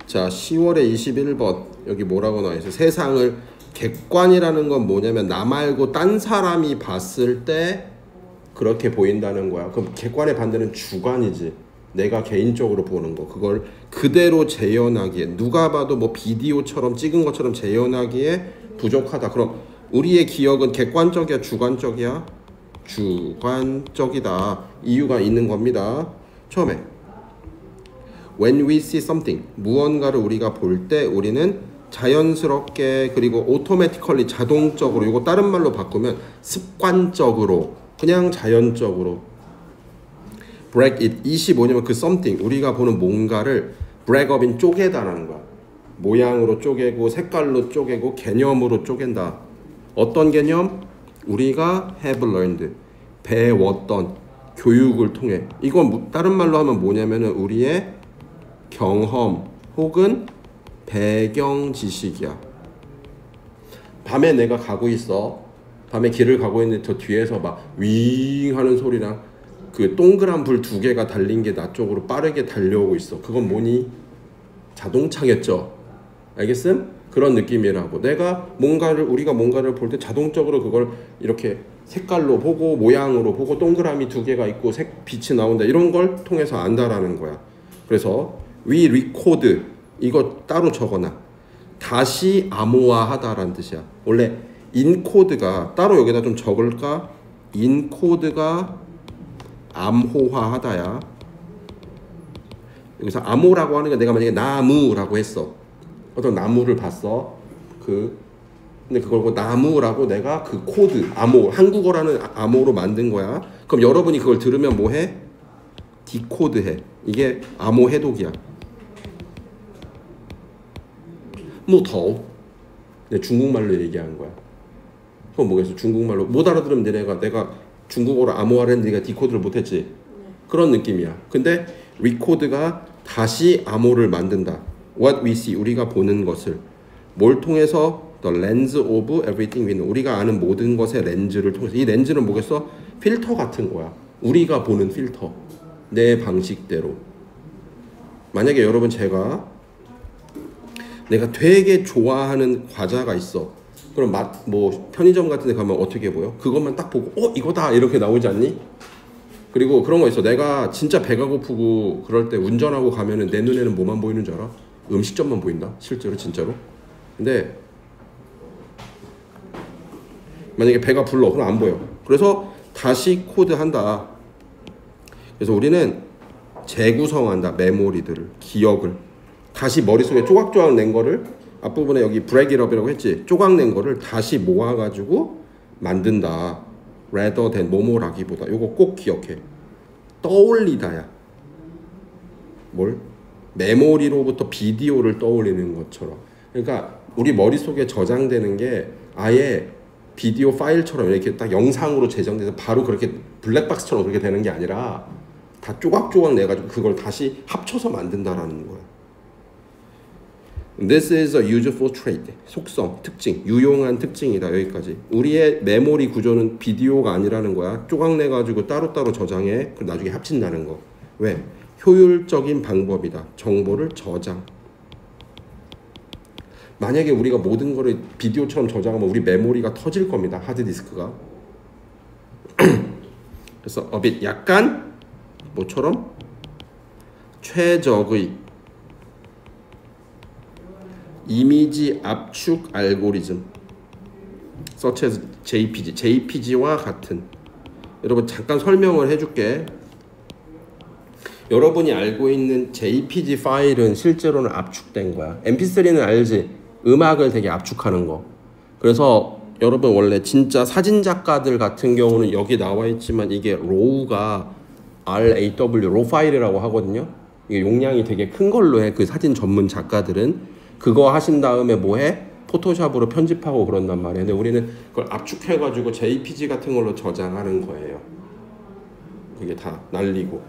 자, 10월에 21번 여기 뭐라고 나와 있어? 세상을 객관이라는 건 뭐냐면 나 말고 딴 사람이 봤을 때 그렇게 보인다는 거야. 그럼 객관의 반대는 주관이지. 내가 개인적으로 보는 거. 그걸 그대로 재현하기에 누가 봐도 뭐 비디오처럼 찍은 것처럼 재현하기에 부족하다. 그럼 우리의 기억은 객관적이야, 주관적이야? 주관적이다. 이유가 있는 겁니다. 처음에 When we see something, 무언가를 우리가 볼 때 우리는 자연스럽게 그리고 automatically 자동적으로, 이거 다른 말로 바꾸면 습관적으로, 그냥 자연적으로 break it, it이 뭐냐면 그 something, 우리가 보는 뭔가를 break up in 쪼개다라는 거야. 모양으로 쪼개고 색깔로 쪼개고 개념으로 쪼갠다. 어떤 개념? 우리가 have learned, 배웠던 교육을 통해. 이건 다른 말로 하면 뭐냐면은 우리의 경험 혹은 배경 지식이야. 밤에 내가 가고 있어. 밤에 길을 가고 있는데 저 뒤에서 막 윙 하는 소리랑 그 동그란 불 2개가 달린 게 나 쪽으로 빠르게 달려오고 있어. 그건 뭐니? 자동차겠죠. 알겠음? 그런 느낌이라고. 우리가 뭔가를 볼 때 자동적으로 그걸 이렇게 색깔로 보고 모양으로 보고 동그라미 2개가 있고 빛이 나온다. 이런 걸 통해서 안다라는 거야. 그래서 we record, 이거 따로 적어놔. 다시 암호화하다라는 뜻이야. 원래 인코드가 따로 여기다 좀 적을까? 인코드가 암호화하다야. 여기서 암호라고 하는 게 내가 만약에 나무라고 했어. 어떤 나무를 봤어. 근데 그걸 나무라고 내가 그 코드, 암호, 한국어라는 암호로 만든 거야. 그럼 여러분이 그걸 들으면 뭐 해? 디코드해. 이게 암호 해독이야. 무토. 내 중국말로 얘기한 거야. 그럼 뭐겠어? 중국말로 못 알아들으면 내가 중국어로 암호화를 했는데 네가 디코드를 못했지. 그런 느낌이야. 근데 리코드가 다시 암호를 만든다. What we see, 우리가 보는 것을. 뭘 통해서? The lens of everything we know. 우리가 아는 모든 것의 렌즈를 통해서. 이 렌즈는 뭐겠어? 필터 같은 거야. 우리가 보는 필터. 내 방식대로. 만약에 여러분 내가 되게 좋아하는 과자가 있어. 그럼 편의점 같은 데 가면 어떻게 보여? 그것만 딱 보고 이거다 이렇게 나오지 않니? 그리고 그런 거 있어. 내가 진짜 배가 고프고 그럴 때 운전하고 가면은 내 눈에는 뭐만 보이는 줄 알아? 음식점만 보인다. 실제로 진짜로. 근데 만약에 배가 불러. 그럼 안 보여. 그래서 다시 코드한다. 그래서 우리는 재구성한다. 메모리들을, 기억을. 다시 머릿속에 조각조각 낸 거를, 앞부분에 여기 break it up이라고 했지. 조각 낸 거를 다시 모아가지고 만든다. rather than 뭐뭐라기보다. 요거 꼭 기억해. 떠올리다야. 뭘? 메모리로부터 비디오를 떠올리는 것처럼. 그러니까 우리 머릿속에 저장되는 게 아예 비디오 파일처럼 이렇게 딱 영상으로 제정돼서 바로 그렇게 블랙박스처럼 그렇게 되는 게 아니라 다 조각조각 내가지고 그걸 다시 합쳐서 만든다라는 거야. This is a useful trait. 속성, 특징, 유용한 특징이다. 여기까지. 우리의 메모리 구조는 비디오가 아니라는 거야. 조각내가지고 따로따로 저장해. 그리고 나중에 합친다는 거. 왜? 효율적인 방법이다. 정보를 저장. 만약에 우리가 모든 거를 비디오처럼 저장하면 우리 메모리가 터질 겁니다. 하드디스크가. 그래서 a bit, 약간 뭐처럼? 최적의 이미지 압축 알고리즘, such as JPG와 같은. 여러분 잠깐 설명을 해줄게. 여러분이 알고 있는 JPG 파일은 실제로는 압축된 거야. MP3는 알지? 음악을 되게 압축하는 거. 그래서 여러분 원래 진짜 사진 작가들 같은 경우는 여기 나와 있지만 이게 RAW가 RAW, RAW 파일이라고 하거든요. 이게 용량이 되게 큰 걸로 해. 그 사진 전문 작가들은. 그거 하신 다음에 뭐 해? 포토샵으로 편집하고 그런단 말이에요. 근데 우리는 그걸 압축해가지고 JPG 같은 걸로 저장하는 거예요. 그게 다 날리고.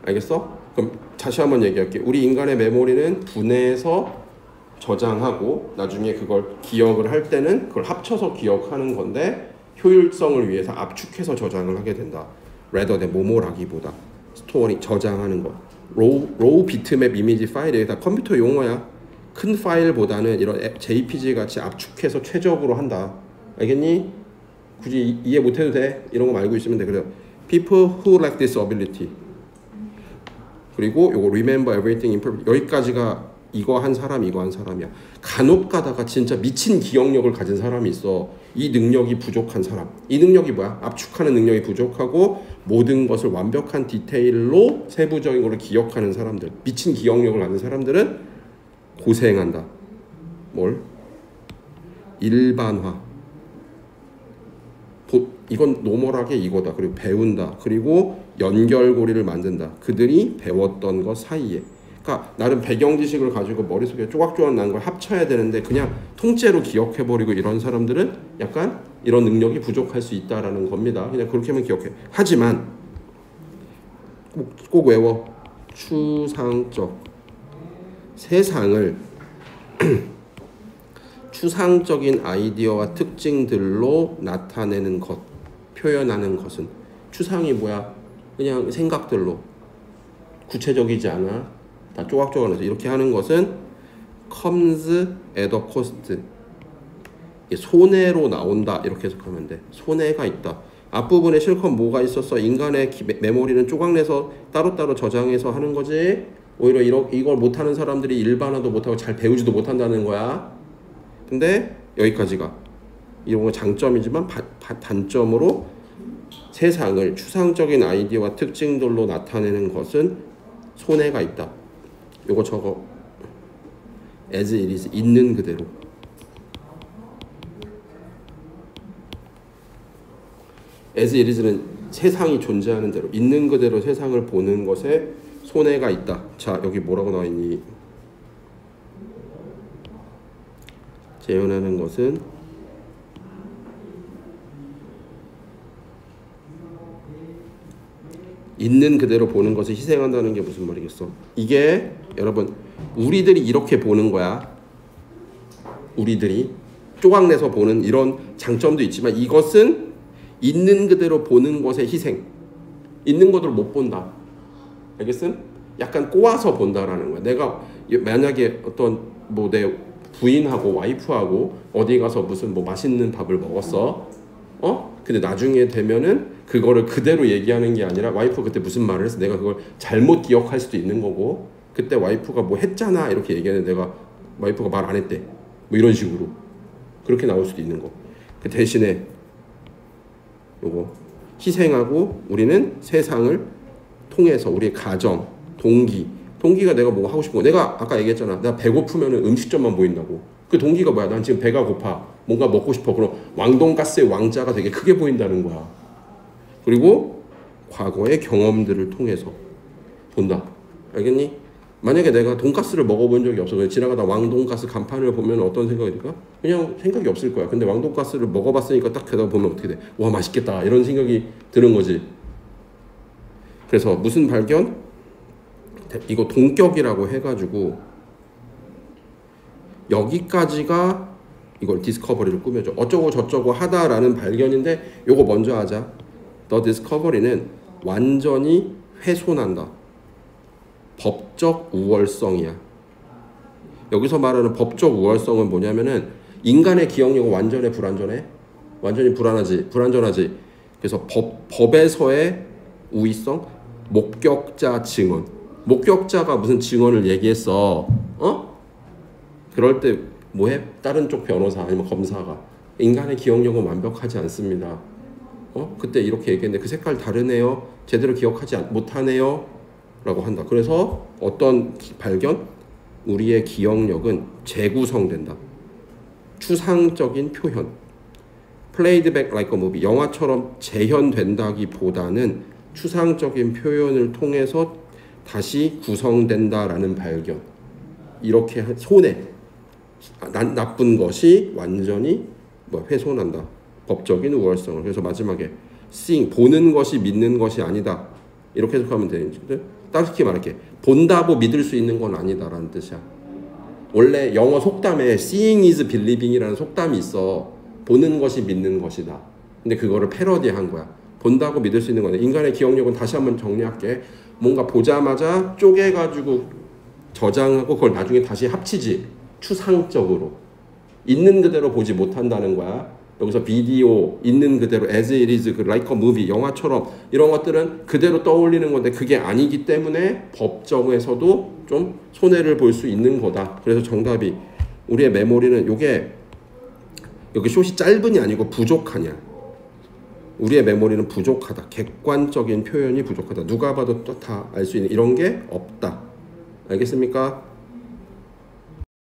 알겠어? 그럼 다시 한번 얘기할게. 우리 인간의 메모리는 분해해서 저장하고 나중에 그걸 기억을 할 때는 그걸 합쳐서 기억하는 건데 효율성을 위해서 압축해서 저장을 하게 된다. rather than 뭐뭐라기보다. 스토어링, 저장하는 거. 로우 비트맵 이미지 파일이 다 컴퓨터 용어야. 큰 파일보다는 이런 JPG 같이 압축해서 최적으로 한다. 알겠니? 굳이 이해 못해도 돼. 이런 거 알고 있으면 돼. 그래서 people who lack this ability. 그리고 요거 remember everything imperfect. 여기까지가 이거 한 사람 이거 한 사람이야. 간혹 가다가 진짜 미친 기억력을 가진 사람이 있어. 이 능력이 부족한 사람. 이 능력이 뭐야? 압축하는 능력이 부족하고 모든 것을 완벽한 디테일로 세부적인 걸로 기억하는 사람들. 미친 기억력을 가진 사람들은 고생한다. 뭘? 일반화. 이건 노멀하게 이거다. 그리고 배운다. 그리고 연결고리를 만든다. 그들이 배웠던 것 사이에. 그러니까 나름 배경 지식을 가지고 머릿속에 조각조각 난 걸 합쳐야 되는데 그냥 통째로 기억해버리고 이런 사람들은 약간 이런 능력이 부족할 수 있다라는 겁니다. 그냥 그렇게만 기억해. 하지만 꼭 외워. 추상적. 세상을 추상적인 아이디어와 특징들로 나타내는 것, 표현하는 것은 추상이 뭐야? 그냥 생각들로 구체적이지 않아. 다 조각조각해서 이렇게 하는 것은 comes at a cost. 손해로 나온다. 이렇게 해석하면 돼. 손해가 있다. 앞부분에 실컷 뭐가 있었어? 인간의 메모리는 조각내서 따로따로 저장해서 하는 거지. 오히려 이걸 못하는 사람들이 일반화도 못하고 잘 배우지도 못한다는 거야. 근데 여기까지가 이런 건 장점이지만 단점으로 세상을 추상적인 아이디어와 특징들로 나타내는 것은 손해가 있다. 요거 저거 as it is 있는 그대로. as it is는 세상이 존재하는 대로 있는 그대로 세상을 보는 것에 손해가 있다. 자, 여기 뭐라고 나와 있니? 재현하는 것은 있는 그대로 보는 것을 희생한다는 게 무슨 말이겠어? 이게 여러분 우리들이 이렇게 보는 거야. 우리들이 조각내서 보는 이런 장점도 있지만 이것은 있는 그대로 보는 것의 희생. 있는 것을 못 본다. 알겠음? 약간 꼬아서 본다라는 거야. 내가 만약에 어떤 뭐 내 부인하고 와이프하고 어디 가서 무슨 뭐 맛있는 밥을 먹었어. 근데 나중에 되면은 그거를 그대로 얘기하는 게 아니라 와이프 그때 무슨 말을 했어. 내가 그걸 잘못 기억할 수도 있는 거고 그때 와이프가 뭐 했잖아 이렇게 얘기하는데 내가 와이프가 말 안 했대. 뭐 이런 식으로 그렇게 나올 수도 있는 거. 그 대신에 요거 희생하고 우리는 세상을 통해서 우리의 가정, 동기가 내가 뭐 하고 싶은 거. 내가 아까 얘기했잖아. 내가 배고프면 음식점만 보인다고. 그 동기가 뭐야? 난 지금 배가 고파. 뭔가 먹고 싶어. 그럼 왕돈가스의 왕자가 되게 크게 보인다는 거야. 그리고 과거의 경험들을 통해서 본다. 알겠니? 만약에 내가 돈가스를 먹어본 적이 없어. 그냥 지나가다 왕돈가스 간판을 보면 어떤 생각이 들까? 그냥 생각이 없을 거야. 근데 왕돈가스를 먹어봤으니까 딱 그러다 보면 어떻게 돼? 와, 맛있겠다. 이런 생각이 드는 거지. 그래서 무슨 발견? 이거 동격이라고 해가지고 여기까지가 이걸 디스커버리를 꾸며줘. 어쩌고 저쩌고 하다라는 발견인데 요거 먼저 하자. The discovery는 완전히 훼손한다. 법적 우월성이야. 여기서 말하는 법적 우월성은 뭐냐면은 인간의 기억력은 완전히 불완전해. 완전히 불완전하지. 그래서 법에서의 우위성, 목격자 증언. 목격자가 무슨 증언을 얘기했어. 그럴 때 뭐해? 다른 쪽 변호사 아니면 검사가 인간의 기억력은 완벽하지 않습니다. 그때 이렇게 얘기했는데 그 색깔 다르네요. 제대로 기억하지 못하네요. 라고 한다. 그래서 어떤 발견? 우리의 기억력은 재구성된다. 추상적인 표현. Played back like a movie. 영화처럼 재현된다기보다는 추상적인 표현을 통해서 다시 구성된다라는 발견. 이렇게 손해. 나쁜 것이 완전히 훼손한다. 법적인 우월성을. 그래서 마지막에 seeing, 보는 것이 믿는 것이 아니다. 이렇게 해석하면 되는데 딱히 말할게. 본다고 믿을 수 있는 건 아니다라는 뜻이야. 원래 영어 속담에 seeing is believing이라는 속담이 있어. 보는 것이 믿는 것이다. 근데 그거를 패러디한 거야. 본다고 믿을 수 있는 거는 인간의 기억력은 다시 한번 정리할게. 뭔가 보자마자 쪼개가지고 저장하고 그걸 나중에 다시 합치지. 추상적으로 있는 그대로 보지 못한다는 거야. 여기서 비디오 있는 그대로 as it is, 그 like a movie 영화처럼 이런 것들은 그대로 떠올리는 건데 그게 아니기 때문에 법정에서도 좀 손해를 볼 수 있는 거다. 그래서 정답이 우리의 메모리는 요게 여기 숏이 짧으냐 아니고 부족하냐. 우리의 메모리는 부족하다. 객관적인 표현이 부족하다. 누가 봐도 다 알 수 있는 이런 게 없다. 알겠습니까?